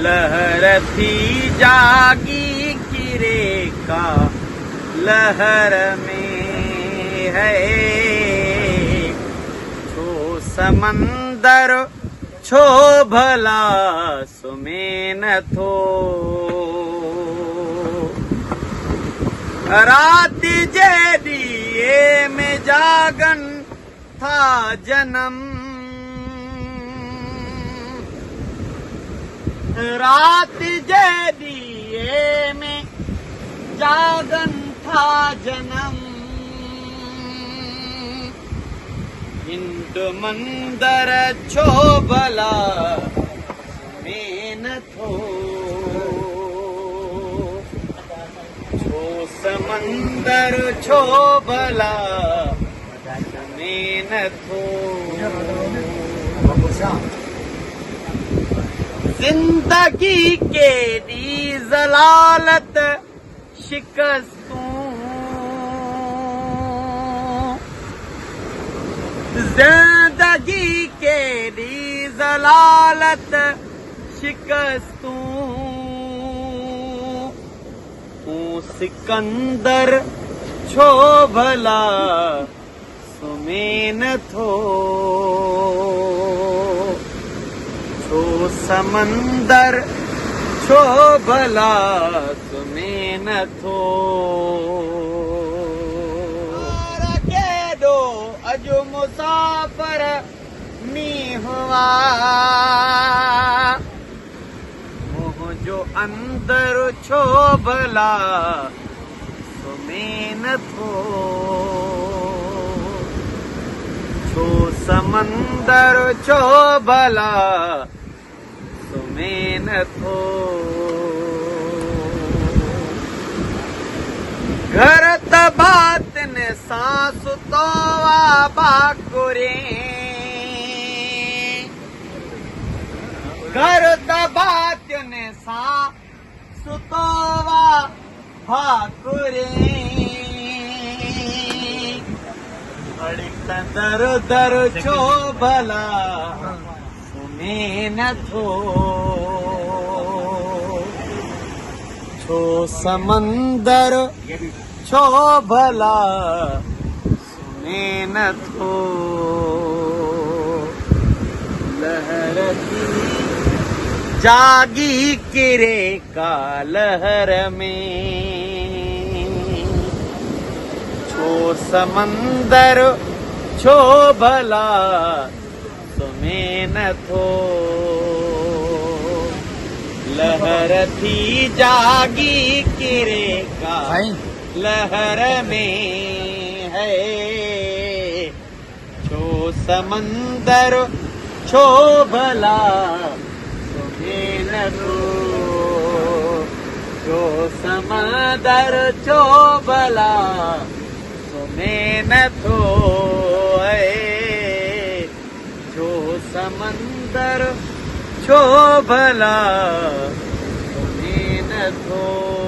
लहर थी जागी किरे का लहर में है छो समंदर छो भला सुमेन थो रात जे दिए में जागन था जन्म रात जे दिए में जागन था जन्म हिंद मंदर छो भला में न थो छो समंदर छो भला में न थो जिंदगी के दी जलालत शिकस्तों जिंदगी के दी जलालत शिकस्तों सिकंदर छो भला सुमेन थो छो समंदर छो भला सुमेन थो केॾो अॼु मुसाफ़िर मींहुं हुआ मुंहिंजो अंदर छो भला सुमेन थो छो समंदर छो भला सुमेन थो घर तबातन सांस तो बाकुरे घर तबातन सांस तो बाकुरे दर दर छो भला सुमेन थो छो समंदर छो भला सुमेन थो लहर थी जागी किरे का लहर में छो समंदर छो भला सुमेन थो लहर थी जागी किरे का लहर में है छो समंदर छो भला सुमेन थो छो समंदर छो भला सुमेन थो छो समंदर छो भला सुमेन थो।